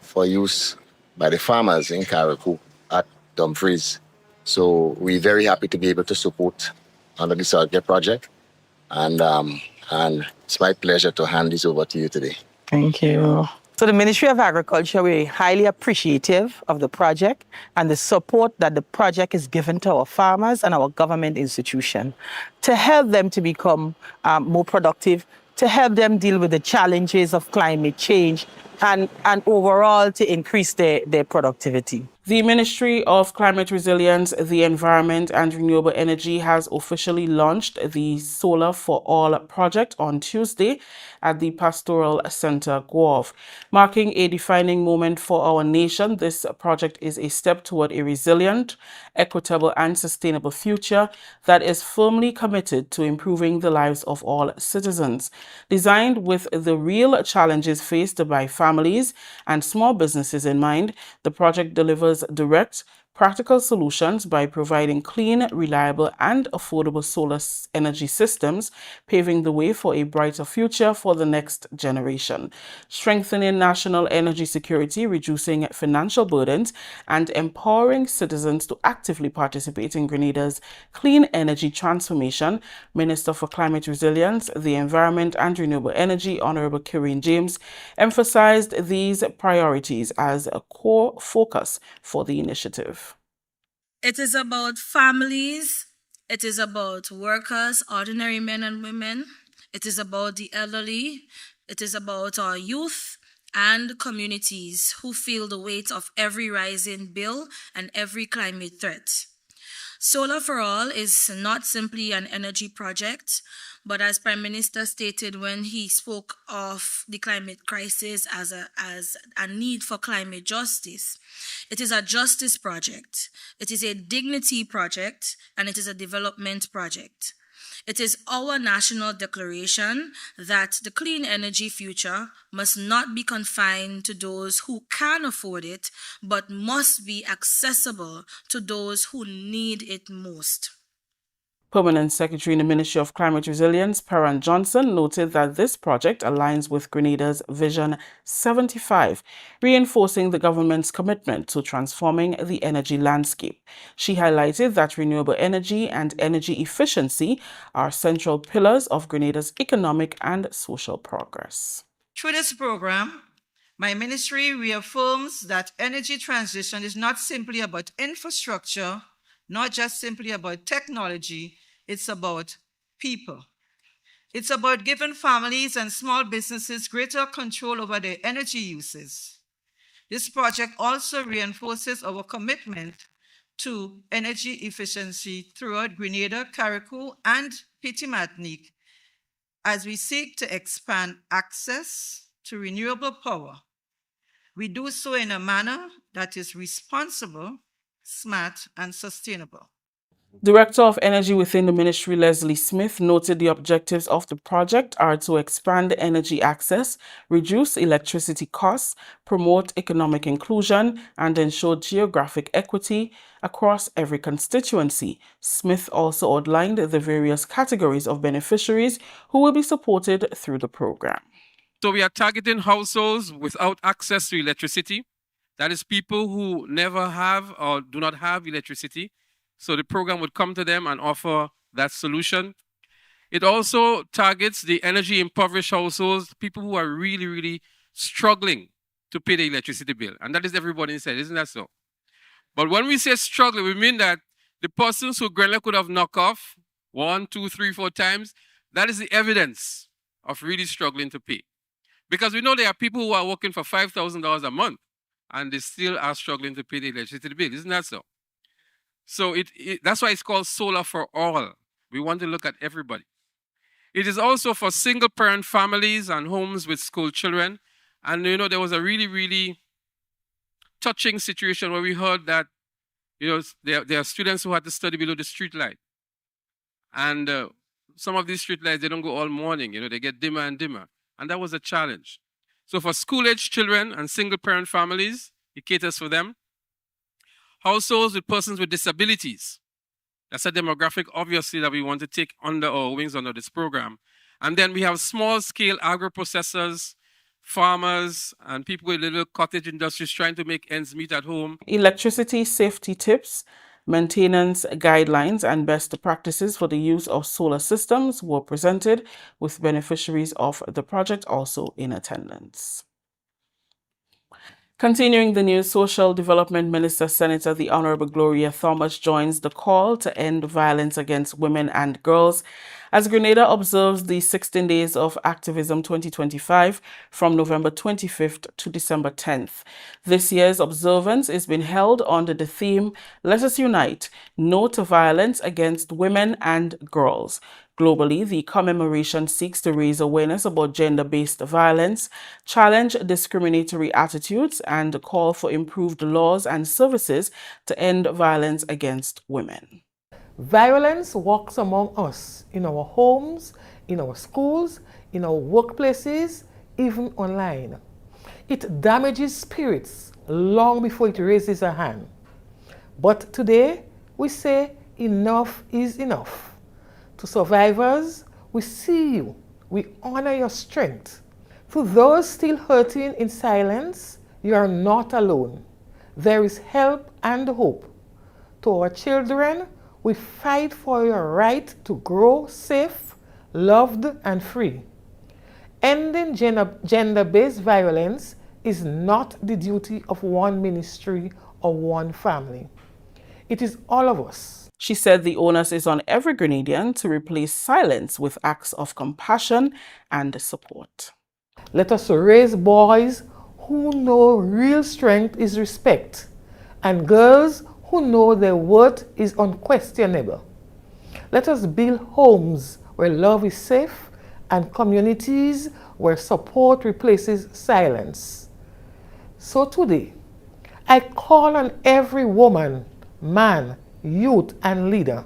for use by the farmers in Carriacou at Dumfries. So we're very happy to be able to support under the Soil Care Project, and it's my pleasure to hand this over to you today. Thank you. So the Ministry of Agriculture, we're highly appreciative of the project and the support that the project is given to our farmers and our government institution to help them to become more productive, to help them deal with the challenges of climate change, and overall to increase their productivity. The Ministry of Climate Resilience, the Environment and Renewable Energy has officially launched the Solar for All project on Tuesday at the Pastoral Center, Guelph. Marking a defining moment for our nation, this project is a step toward a resilient, equitable and sustainable future that is firmly committed to improving the lives of all citizens. Designed with the real challenges faced by families and small businesses in mind, the project delivers direct, practical solutions by providing clean, reliable, and affordable solar energy systems, paving the way for a brighter future for the next generation. Strengthening national energy security, reducing financial burdens, and empowering citizens to actively participate in Grenada's clean energy transformation, Minister for Climate Resilience, the Environment and Renewable Energy, Honorable Kieran James, emphasized these priorities as a core focus for the initiative. It is about families, it is about workers, ordinary men and women, it is about the elderly, it is about our youth and communities who feel the weight of every rising bill and every climate threat. Solar for All is not simply an energy project, but as Prime Minister stated when he spoke of the climate crisis as a need for climate justice, it is a justice project, it is a dignity project, and it is a development project. It is our national declaration that the clean energy future must not be confined to those who can afford it, but must be accessible to those who need it most. Permanent Secretary in the Ministry of Climate Resilience, Perran Johnson, noted that this project aligns with Grenada's Vision 75, reinforcing the government's commitment to transforming the energy landscape. She highlighted that renewable energy and energy efficiency are central pillars of Grenada's economic and social progress. Through this program, my ministry reaffirms that energy transition is not simply about infrastructure, not just simply about technology, it's about people. It's about giving families and small businesses greater control over their energy uses. This project also reinforces our commitment to energy efficiency throughout Grenada, Carriacou, and Petite Martinique as we seek to expand access to renewable power. We do so in a manner that is responsible, smart, and sustainable. Director of Energy within the ministry, Leslie Smith, noted the objectives of the project are to expand energy access, reduce electricity costs, promote economic inclusion, and ensure geographic equity across every constituency. Smith also outlined the various categories of beneficiaries who will be supported through the program. So we are targeting households without access to electricity. That is people who never have or do not have electricity. So the program would come to them and offer that solution. It also targets the energy impoverished households, people who are really, really struggling to pay the electricity bill. And that is everybody said, isn't that so? But when we say struggling, we mean that the persons who Grenada could have knocked off 1, 2, 3, 4 times, that is the evidence of really struggling to pay. Because we know there are people who are working for $5,000 a month and they still are struggling to pay the electricity bill. Isn't that so? So that's why it's called Solar for All. We want to look at everybody. It is also for single parent families and homes with school children. And you know, there was a really, really touching situation where we heard that, you know, there are students who had to study below the street light. And some of these street lights, they don't go all morning, you know, they get dimmer and dimmer. And that was a challenge. So for school-age children and single parent families, it caters for them. Households with persons with disabilities. That's a demographic, obviously, that we want to take under our wings under this program. And then we have small-scale agro-processors, farmers, and people with little cottage industries trying to make ends meet at home. Electricity safety tips, maintenance guidelines, and best practices for the use of solar systems were presented, with beneficiaries of the project also in attendance. Continuing the news, Social Development Minister Senator the Honorable Gloria Thomas joins the call to end violence against women and girls as Grenada observes the 16 Days of Activism 2025 from November 25th to December 10th. This year's observance is being held under the theme, Let Us Unite, No to Violence Against Women and Girls. Globally, the commemoration seeks to raise awareness about gender-based violence, challenge discriminatory attitudes, and call for improved laws and services to end violence against women. Violence walks among us in our homes, in our schools, in our workplaces, even online. It damages spirits long before it raises a hand. But today, we say enough is enough. To survivors, we see you, we honor your strength. To those still hurting in silence, you are not alone. There is help and hope. To our children, we fight for your right to grow safe, loved, and free. Ending gender-based violence is not the duty of one ministry or one family. It is all of us. She said the onus is on every Grenadian to replace silence with acts of compassion and support. Let us raise boys who know real strength is respect, and girls who know their worth is unquestionable. Let us build homes where love is safe and communities where support replaces silence. So today, I call on every woman, man, youth, and leader.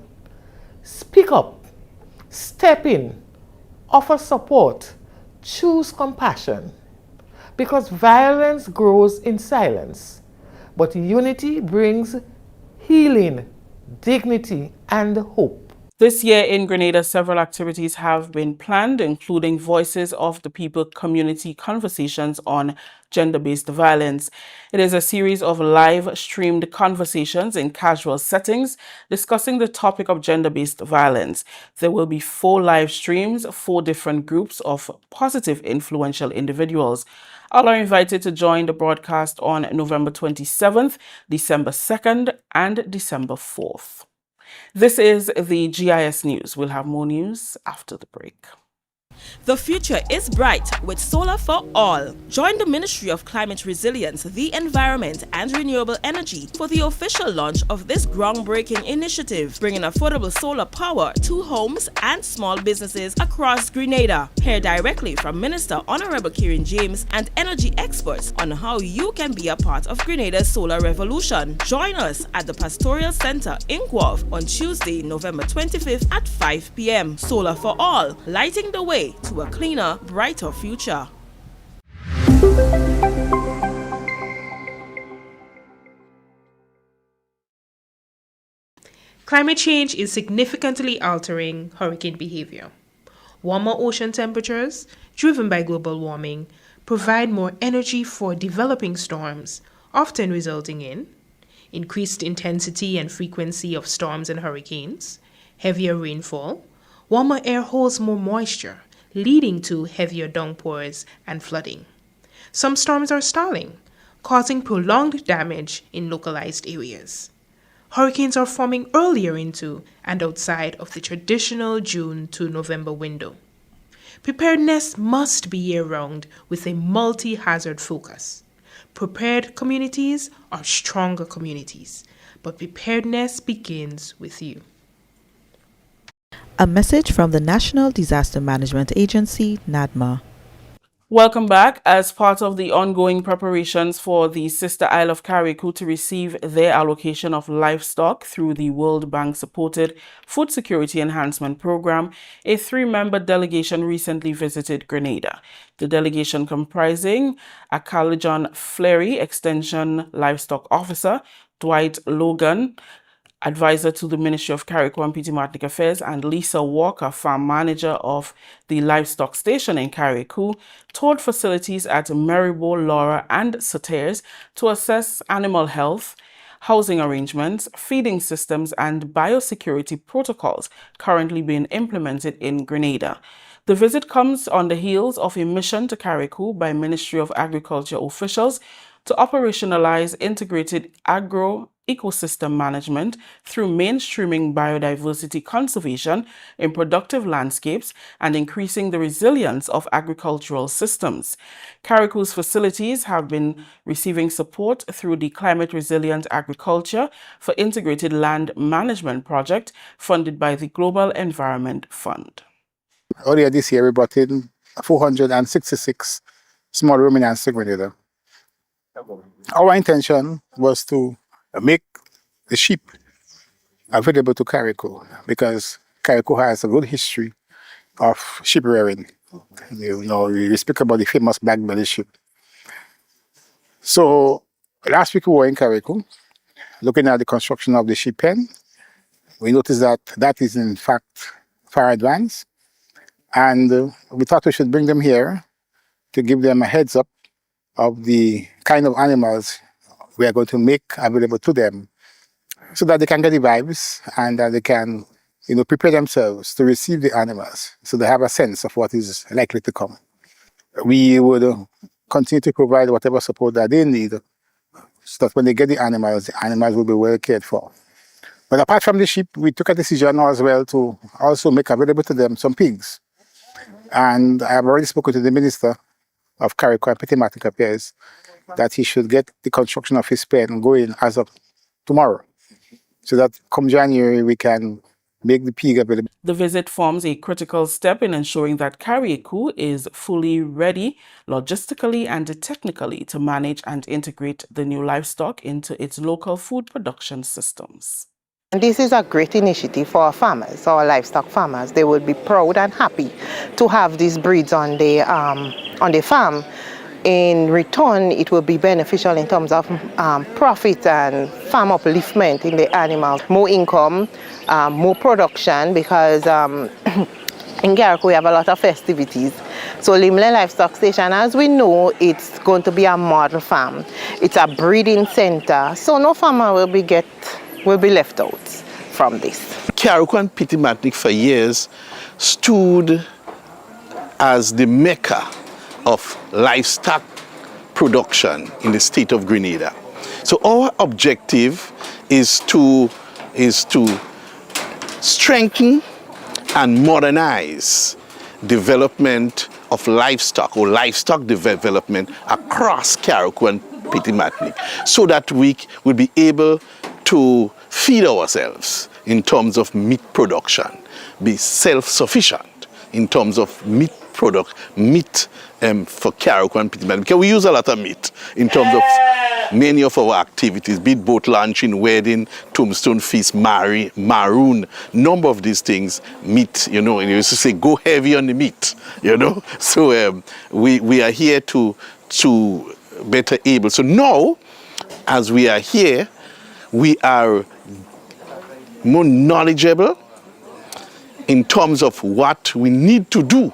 Speak up, step in, offer support, choose compassion. Because violence grows in silence, but unity brings healing, dignity, and hope. This year in Grenada, several activities have been planned, including Voices of the People community conversations on gender-based violence. It is a series of live-streamed conversations in casual settings discussing the topic of gender-based violence. There will be 4 live streams, 4 different groups of positive, influential individuals. All are invited to join the broadcast on November 27th, December 2nd, and December 4th. This is the GIS News. We'll have more news after the break. The future is bright with solar for all. Join the Ministry of Climate Resilience, the Environment and Renewable Energy for the official launch of this groundbreaking initiative, bringing affordable solar power to homes and small businesses across Grenada. Hear directly from Minister Honorable Kieran James and energy experts on how you can be a part of Grenada's solar revolution. Join us at the Pastoral Center in Guelph on Tuesday, November 25th at 5 p.m. Solar for all, lighting the way to a cleaner, brighter future. Climate change is significantly altering hurricane behavior. Warmer ocean temperatures, driven by global warming, provide more energy for developing storms, often resulting in increased intensity and frequency of storms and hurricanes, heavier rainfall. Warmer air holds more moisture, leading to heavier downpours and flooding. Some storms are stalling, causing prolonged damage in localized areas. Hurricanes are forming earlier into and outside of the traditional June to November window. Preparedness must be year-round with a multi-hazard focus. Prepared communities are stronger communities, but preparedness begins with you. A message from the National Disaster Management Agency, NADMA. Welcome back. As part of the ongoing preparations for the sister Isle of Carriacou to receive their allocation of livestock through the World Bank-supported Food Security Enhancement Program, a 3-member delegation recently visited Grenada. The delegation comprising Akalijon Fleury, Extension Livestock Officer, Dwight Logan, Advisor to the Ministry of Carriacou and Petty Martinique Affairs, and Lisa Walker, Farm Manager of the Livestock Station in Carriacou, toured facilities at Maribor, Laura, and Soteres to assess animal health, housing arrangements, feeding systems, and biosecurity protocols currently being implemented in Grenada. The visit comes on the heels of a mission to Carriacou by Ministry of Agriculture officials to operationalize integrated agro-ecosystem management through mainstreaming biodiversity conservation in productive landscapes and increasing the resilience of agricultural systems. Carriacou's facilities have been receiving support through the Climate Resilient Agriculture for Integrated Land Management project funded by the Global Environment Fund. Earlier this year, we brought in 466 small ruminants to Grenada. Our intention was to make the sheep available to Carriacou because Carriacou has a good history of sheep rearing. You know, we speak about the famous black belly sheep. So last week we were in Carriacou looking at the construction of the sheep pen. We noticed that that is in fact far advanced, and we thought we should bring them here to give them a heads up of the kind of animals we are going to make available to them so that they can get the vibes and that they can, you know, prepare themselves to receive the animals so they have a sense of what is likely to come. We would continue to provide whatever support that they need so that when they get the animals will be well cared for. But apart from the sheep, we took a decision as well to also make available to them some pigs. And I have already spoken to the Minister of Carriacou and Petty Martinique Affairs that he should get the construction of his pen going as of tomorrow, so that come January we can make the pig available. The visit forms a critical step in ensuring that Carriacou is fully ready logistically and technically to manage and integrate the new livestock into its local food production systems. And this is a great initiative for our farmers, our livestock farmers. They will be proud and happy to have these breeds on the farm. In return, it will be beneficial in terms of profit and farm upliftment in the animals. More income, more production, because in Carriacou we have a lot of festivities. So Limle Livestock Station, as we know, it's going to be a model farm. It's a breeding center, so no farmer will be left out from this. Carriacou and Petty Martinique for years stood as the mecca of livestock production in the state of Grenada. So our objective is to strengthen and modernize development of livestock or livestock development across Carriacou and Petit-Martinique so that we will be able to feed ourselves in terms of meat production, be self-sufficient in terms of meat for Carriacou and Petit-Martinique, because we use a lot of meat in terms of many of our activities, be it boat launching, wedding, tombstone feast, maroon, number of these things, meat, you know, and you used to say, go heavy on the meat, you know. So we are here to better able. So now, as we are here, we are more knowledgeable in terms of what we need to do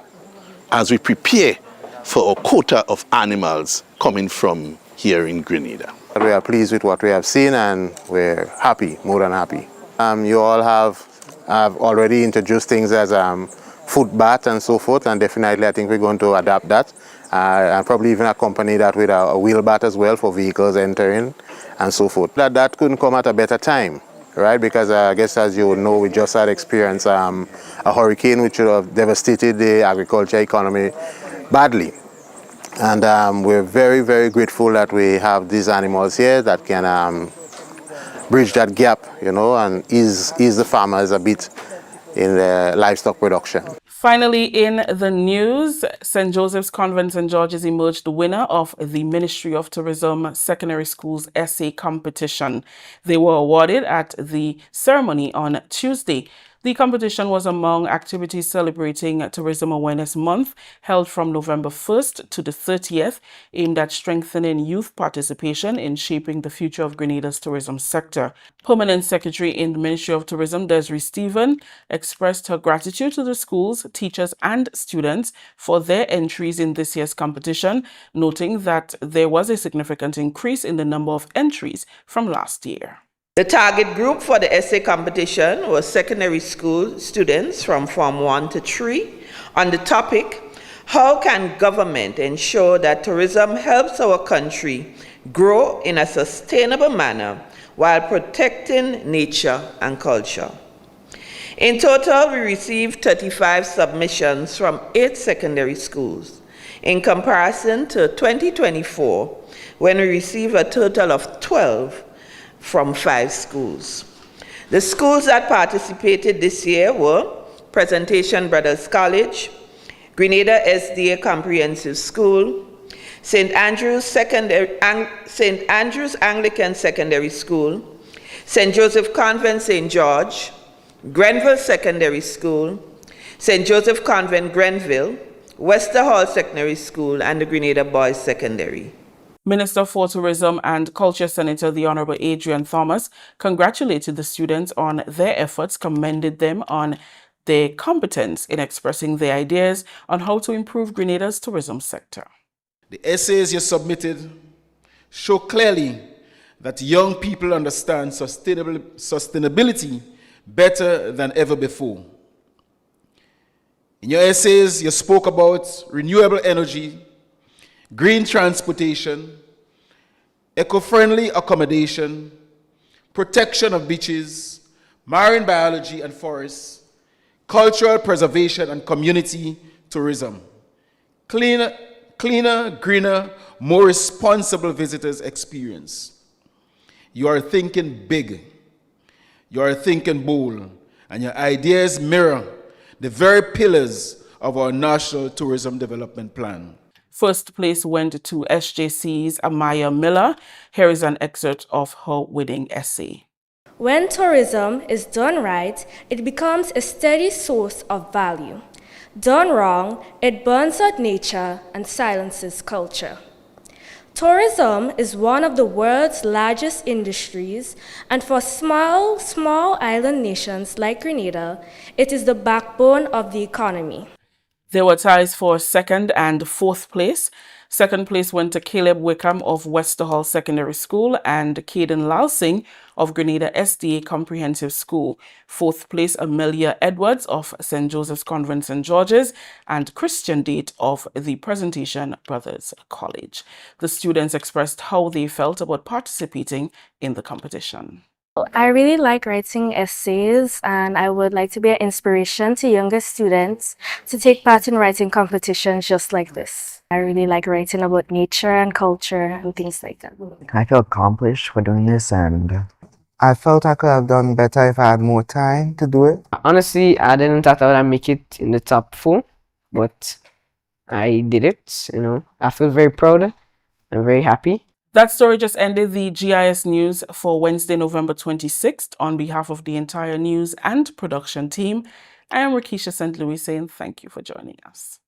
as we prepare for a quota of animals coming from here in Grenada. We are pleased with what we have seen and we're happy, more than happy. You all have already introduced things as foot bath and so forth, and definitely I think we're going to adapt that and probably even accompany that with a wheel bath as well for vehicles entering and so forth. That couldn't come at a better time, right? Because I guess as you know, we just had experienced a hurricane which would have devastated the agriculture economy badly. And we're very, very grateful that we have these animals here that can bridge that gap, you know, and ease the farmers a bit in the livestock production. Finally, in the news, St. Joseph's Convent St. George's emerged the winner of the Ministry of Tourism Secondary Schools Essay Competition. They were awarded at the ceremony on Tuesday. The competition was among activities celebrating Tourism Awareness Month, held from November 1st to the 30th, aimed at strengthening youth participation in shaping the future of Grenada's tourism sector. Permanent Secretary in the Ministry of Tourism, Desiree Stephen, expressed her gratitude to the schools, teachers and students for their entries in this year's competition, noting that there was a significant increase in the number of entries from last year. The target group for the essay competition was secondary school students from Form 1 to 3 on the topic, how can government ensure that tourism helps our country grow in a sustainable manner while protecting nature and culture? In total, we received 35 submissions from 8 secondary schools, in comparison to 2024, when we received a total of 12 from 5 schools. The schools that participated this year were Presentation Brothers College, Grenada SDA Comprehensive School, St. Andrew's Anglican Secondary School, St. Joseph Convent St. George, Grenville Secondary School, St. Joseph Convent Grenville, Wester Hall Secondary School, and the Grenada Boys Secondary. Minister for Tourism and Culture Senator the Honorable Adrian Thomas congratulated the students on their efforts, commended them on their competence in expressing their ideas on how to improve Grenada's tourism sector. The essays you submitted show clearly that young people understand sustainability better than ever before. In your essays, you spoke about renewable energy, green transportation, eco-friendly accommodation, protection of beaches, marine biology and forests, cultural preservation and community tourism, cleaner, greener, more responsible visitors experience. You are thinking big, you are thinking bold, and your ideas mirror the very pillars of our National Tourism Development Plan. First place went to SJC's Amaya Miller. Here is an excerpt of her winning essay. When tourism is done right, it becomes a steady source of value. Done wrong, it burns out nature and silences culture. Tourism is one of the world's largest industries, and for small island nations like Grenada, it is the backbone of the economy. There were ties for second and fourth place. Second place went to Caleb Wickham of Wester Hall Secondary School and Caden Lalsing of Grenada SDA Comprehensive School. Fourth place, Amelia Edwards of St. Joseph's Convent St. George's and Christian Date of the Presentation Brothers College. The students expressed how they felt about participating in the competition. I really like writing essays, and I would like to be an inspiration to younger students to take part in writing competitions just like this. I really like writing about nature and culture and things like that. I feel accomplished for doing this, and I felt I could have done better if I had more time to do it. Honestly, I didn't thought I would make it in the top 4, but I did it, I feel very proud. I'm very happy. That story just ended the GIS news for Wednesday, November 26th. On behalf of the entire news and production team, I am Rakisha St. Louis saying thank you for joining us.